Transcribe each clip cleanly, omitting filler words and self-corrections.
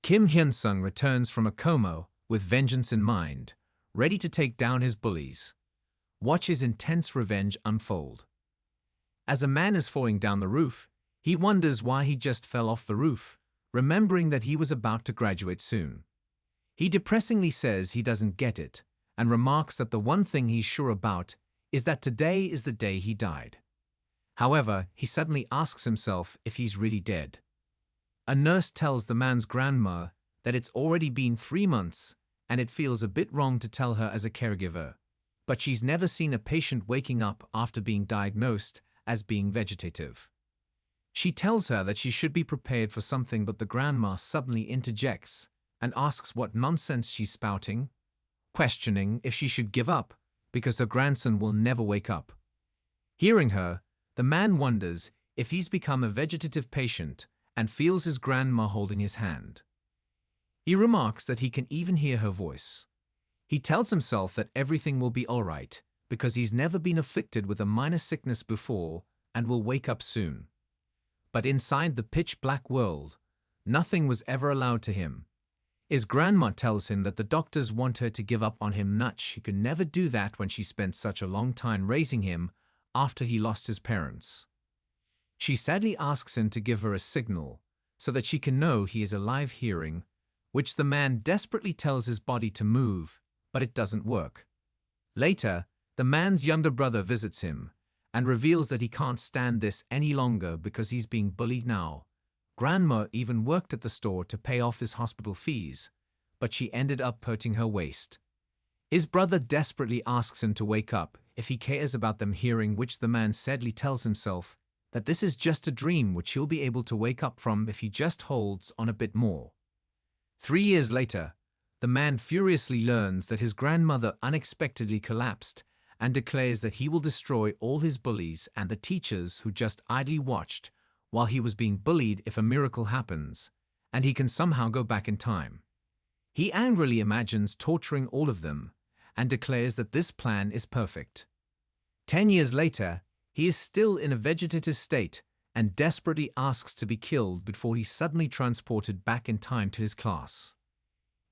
Kim Hyun-sung returns from a coma with vengeance in mind, ready to take down his bullies. Watch his intense revenge unfold. As a man is falling down the roof, he wonders why he just fell off the roof, remembering that he was about to graduate soon. He depressingly says he doesn't get it, and remarks that the one thing he's sure about is that today is the day he died. However, he suddenly asks himself if he's really dead. A nurse tells the man's grandma that it's already been 3 months, and it feels a bit wrong to tell her as a caregiver, but she's never seen a patient waking up after being diagnosed as being vegetative. She tells her that she should be prepared for something, but the grandma suddenly interjects and asks what nonsense she's spouting, questioning if she should give up because her grandson will never wake up. Hearing her, the man wonders if he's become a vegetative patient and feels his grandma holding his hand. He remarks that he can even hear her voice. He tells himself that everything will be all right because he's never been afflicted with a minor sickness before and will wake up soon. But inside the pitch-black world, nothing was ever allowed to him. His grandma tells him that the doctors want her to give up on him, but she could never do that when she spent such a long time raising him after he lost his parents. She sadly asks him to give her a signal so that she can know he is alive, hearing, which the man desperately tells his body to move, but it doesn't work. Later, the man's younger brother visits him and reveals that he can't stand this any longer because he's being bullied now. Grandma even worked at the store to pay off his hospital fees, but she ended up hurting her waist. His brother desperately asks him to wake up if he cares about them, hearing which the man sadly tells himself that this is just a dream which he'll be able to wake up from if he just holds on a bit more. 3 years later, the man furiously learns that his grandmother unexpectedly collapsed and declares that he will destroy all his bullies and the teachers who just idly watched while he was being bullied if a miracle happens, and he can somehow go back in time. He angrily imagines torturing all of them and declares that this plan is perfect. 10 years later, he is still in a vegetative state and desperately asks to be killed before he's suddenly transported back in time to his class.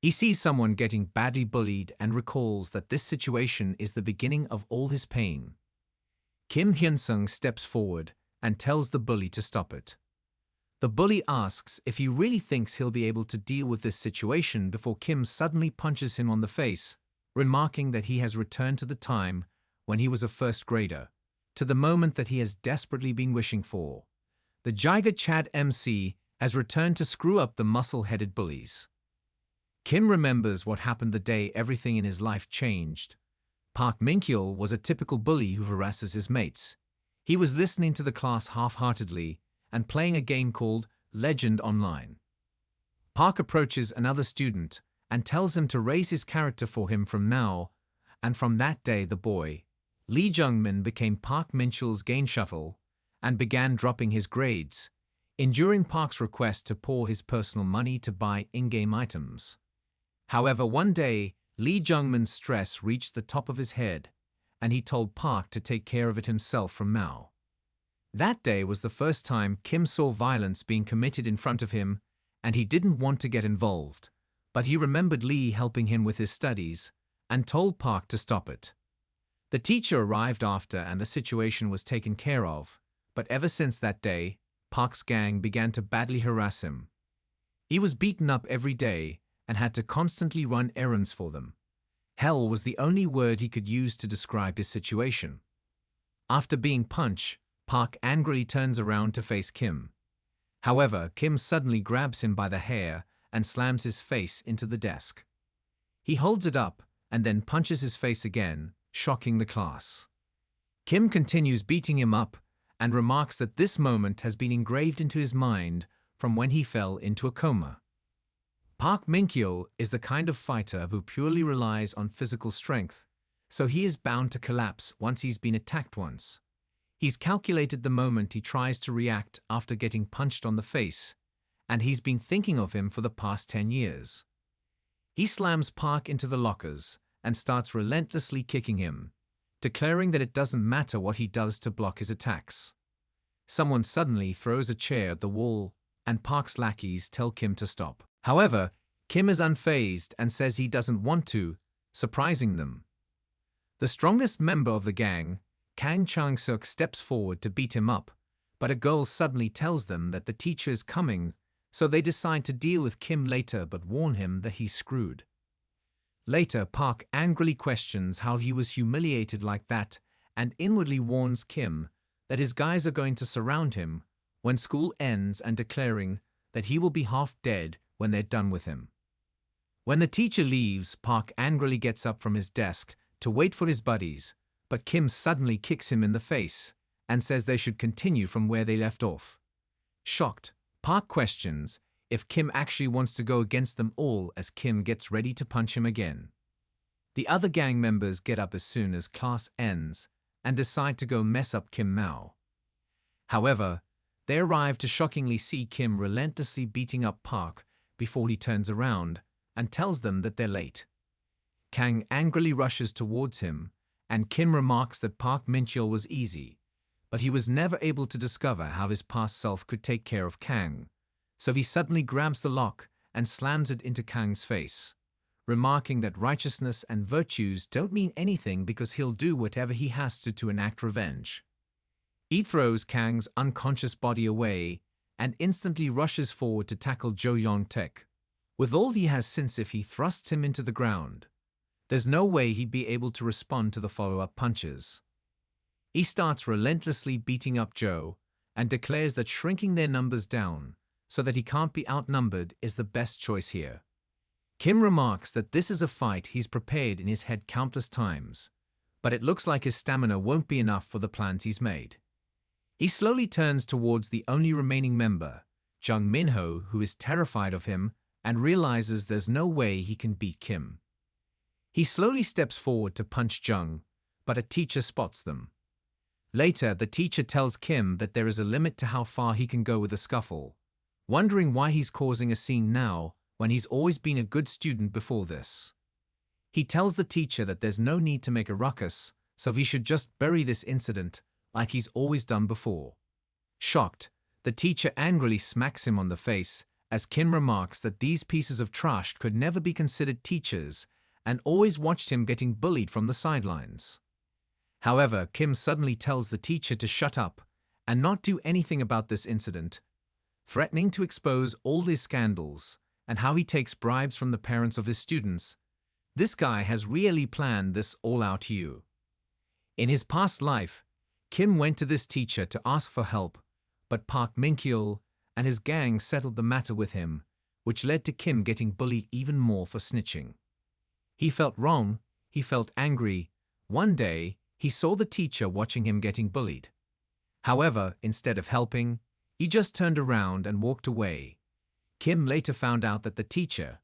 He sees someone getting badly bullied and recalls that this situation is the beginning of all his pain. Kim Hyun-sung steps forward and tells the bully to stop it. The bully asks if he really thinks he'll be able to deal with this situation before Kim suddenly punches him on the face, remarking that he has returned to the time when he was a first grader, to the moment that he has desperately been wishing for. The Jiga Chad MC has returned to screw up the muscle-headed bullies. Kim remembers what happened the day everything in his life changed. Park Min-kyul was a typical bully who harasses his mates. He was listening to the class half-heartedly and playing a game called Legend Online. Park approaches another student and tells him to raise his character for him from now, and from that day the boy, Lee Jung-min, became Park Min-kyul's game shuttle and began dropping his grades, enduring Park's request to pour his personal money to buy in-game items. However, one day, Lee Jung-min's stress reached the top of his head, and he told Park to take care of it himself from now. That day was the first time Kim saw violence being committed in front of him, and he didn't want to get involved, but he remembered Lee helping him with his studies and told Park to stop it. The teacher arrived after and the situation was taken care of, but ever since that day, Park's gang began to badly harass him. He was beaten up every day and had to constantly run errands for them. Hell was the only word he could use to describe his situation. After being punched, Park angrily turns around to face Kim. However, Kim suddenly grabs him by the hair and slams his face into the desk. He holds it up and then punches his face again, shocking the class. Kim continues beating him up and remarks that this moment has been engraved into his mind from when he fell into a coma. Park Min-kyul is the kind of fighter who purely relies on physical strength, so he is bound to collapse once he's been attacked once. He's calculated the moment he tries to react after getting punched on the face, and he's been thinking of him for the past 10 years. He slams Park into the lockers and starts relentlessly kicking him, declaring that it doesn't matter what he does to block his attacks. Someone suddenly throws a chair at the wall, and Park's lackeys tell Kim to stop. However, Kim is unfazed and says he doesn't want to, surprising them. The strongest member of the gang, Kang Chan, steps forward to beat him up, but a girl suddenly tells them that the teacher is coming, so they decide to deal with Kim later but warn him that he's screwed. Later, Park angrily questions how he was humiliated like that and inwardly warns Kim that his guys are going to surround him when school ends and declaring that he will be half dead when they're done with him. When the teacher leaves, Park angrily gets up from his desk to wait for his buddies, but Kim suddenly kicks him in the face and says they should continue from where they left off. Shocked, Park questions if Kim actually wants to go against them all as Kim gets ready to punch him again. The other gang members get up as soon as class ends and decide to go mess up Kim Mao. However, they arrive to shockingly see Kim relentlessly beating up Park before he turns around and tells them that they're late. Kang angrily rushes towards him, and Kim remarks that Park Min-cheol was easy, but he was never able to discover how his past self could take care of Kang, so he suddenly grabs the lock and slams it into Kang's face, remarking that righteousness and virtues don't mean anything because he'll do whatever he has to enact revenge. He throws Kang's unconscious body away and instantly rushes forward to tackle Jo Yong-taek. With all he has since if he thrusts him into the ground, there's no way he'd be able to respond to the follow-up punches. He starts relentlessly beating up Jo and declares that shrinking their numbers down so that he can't be outnumbered is the best choice here. Kim remarks that this is a fight he's prepared in his head countless times, but it looks like his stamina won't be enough for the plans he's made. He slowly turns towards the only remaining member, Jung Min-ho, who is terrified of him and realizes there's no way he can beat Kim. He slowly steps forward to punch Jung, but a teacher spots them. Later, the teacher tells Kim that there is a limit to how far he can go with a scuffle, wondering why he's causing a scene now when he's always been a good student before this. He tells the teacher that there's no need to make a ruckus, so he should just bury this incident like he's always done before. Shocked, the teacher angrily smacks him on the face as Kim remarks that these pieces of trash could never be considered teachers and always watched him getting bullied from the sidelines. However, Kim suddenly tells the teacher to shut up and not do anything about this incident, threatening to expose all his scandals and how he takes bribes from the parents of his students. This guy has really planned this all out here. In his past life, Kim went to this teacher to ask for help, but Park Min-cheol and his gang settled the matter with him, which led to Kim getting bullied even more for snitching. He felt wrong, he felt angry. One day, he saw the teacher watching him getting bullied. However, instead of helping, he just turned around and walked away. Kim later found out that the teacher,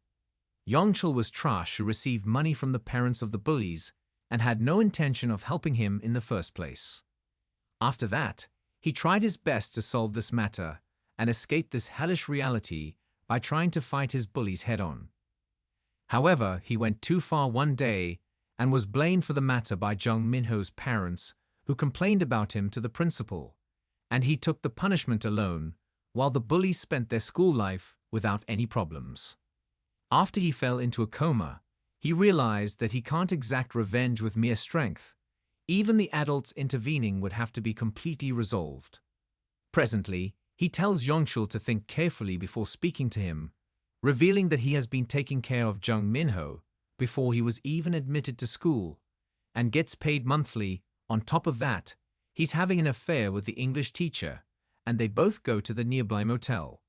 Yong-chul, was trash who received money from the parents of the bullies and had no intention of helping him in the first place. After that, he tried his best to solve this matter and escape this hellish reality by trying to fight his bullies head-on. However, he went too far one day and was blamed for the matter by Jung Min-ho's parents, who complained about him to the principal, and he took the punishment alone, while the bullies spent their school life without any problems. After he fell into a coma, he realized that he can't exact revenge with mere strength. Even the adults intervening would have to be completely resolved. Presently, he tells Yong-chul to think carefully before speaking to him, revealing that he has been taking care of Jung Min-ho before he was even admitted to school, and gets paid monthly. On top of that, he's having an affair with the English teacher, and they both go to the nearby motel.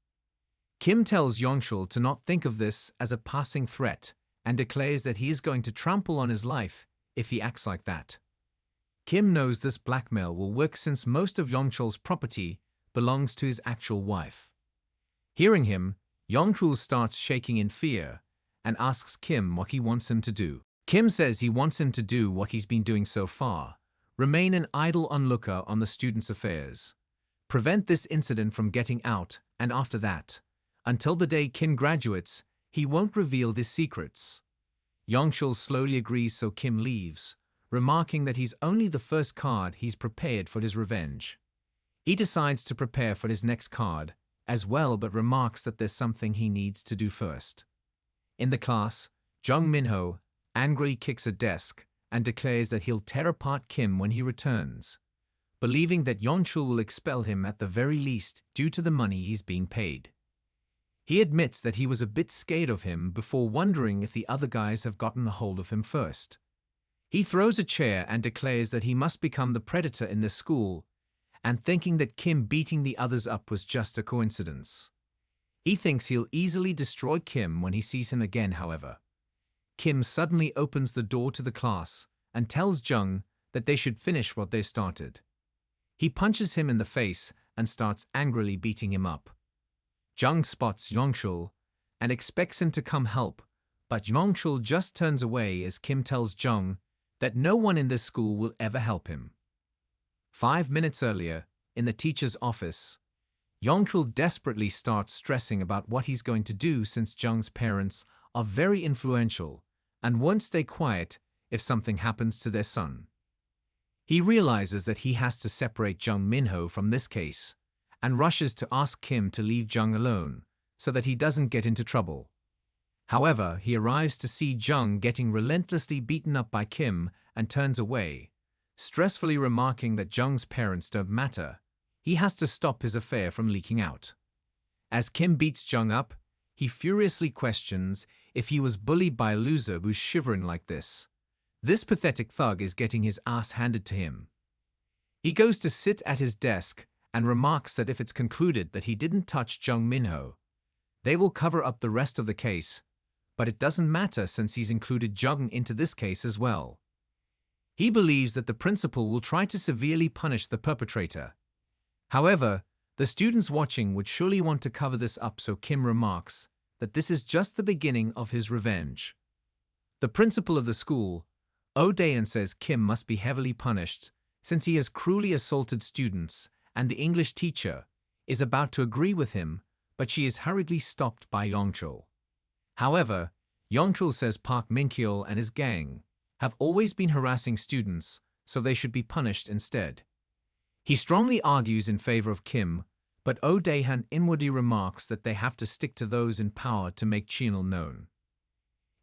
Kim tells Yong-chul to not think of this as a passing threat and declares that he is going to trample on his life if he acts like that. Kim knows this blackmail will work since most of Yong-chul's property belongs to his actual wife. Hearing him, Yong-chul starts shaking in fear and asks Kim what he wants him to do. Kim says he wants him to do what he's been doing so far, remain an idle onlooker on the students' affairs, prevent this incident from getting out, and after that, until the day Kim graduates, he won't reveal his secrets. Yong-chul slowly agrees, so Kim leaves, remarking that he's only the first card he's prepared for his revenge. He decides to prepare for his next card as well, but remarks that there's something he needs to do first. In the class, Jung Minho angrily kicks a desk and declares that he'll tear apart Kim when he returns, believing that Yeonchul will expel him at the very least due to the money he's being paid. He admits that he was a bit scared of him before wondering if the other guys have gotten a hold of him first. He throws a chair and declares that he must become the predator in this school, and thinking that Kim beating the others up was just a coincidence. He thinks he'll easily destroy Kim when he sees him again, however. Kim suddenly opens the door to the class and tells Jung that they should finish what they started. He punches him in the face and starts angrily beating him up. Jung spots Yeonchul and expects him to come help, but Yeonchul just turns away as Kim tells Jung that no one in this school will ever help him. 5 minutes earlier, in the teacher's office, Yeonchul desperately starts stressing about what he's going to do since Jung's parents are very influential and won't stay quiet if something happens to their son. He realizes that he has to separate Jung Minho from this case and rushes to ask Kim to leave Jung alone so that he doesn't get into trouble. However, he arrives to see Jung getting relentlessly beaten up by Kim and turns away, stressfully remarking that Jung's parents don't matter. He has to stop his affair from leaking out. As Kim beats Jung up, he furiously questions if he was bullied by a loser who's shivering like this. This pathetic thug is getting his ass handed to him. He goes to sit at his desk and remarks that if it's concluded that he didn't touch Jung Minho, they will cover up the rest of the case, but it doesn't matter since he's included Jung into this case as well. He believes that the principal will try to severely punish the perpetrator. However, the students watching would surely want to cover this up, so Kim remarks that this is just the beginning of his revenge. The principal of the school, Oh Daeun, says Kim must be heavily punished since he has cruelly assaulted students, and the English teacher is about to agree with him, but she is hurriedly stopped by Yeonchul. However, Yeonchul says Park Min-kyeol and his gang have always been harassing students, so they should be punished instead. He strongly argues in favor of Kim, but Oh Daeun inwardly remarks that they have to stick to those in power to make Chinul known.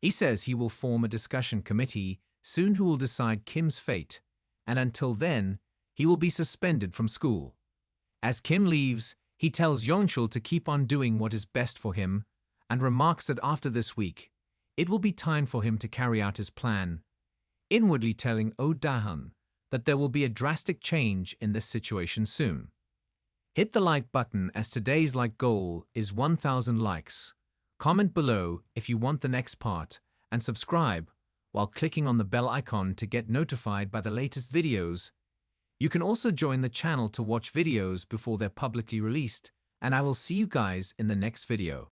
He says he will form a discussion committee soon who will decide Kim's fate, and until then, he will be suspended from school. As Kim leaves, he tells Yeonchul to keep on doing what is best for him, and remarks that after this week, it will be time for him to carry out his plan, inwardly telling Oh Daeun that there will be a drastic change in this situation soon. Hit the like button as today's like goal is 1,000 likes. Comment below if you want the next part, and subscribe while clicking on the bell icon to get notified by the latest videos. You can also join the channel to watch videos before they're publicly released, and I will see you guys in the next video.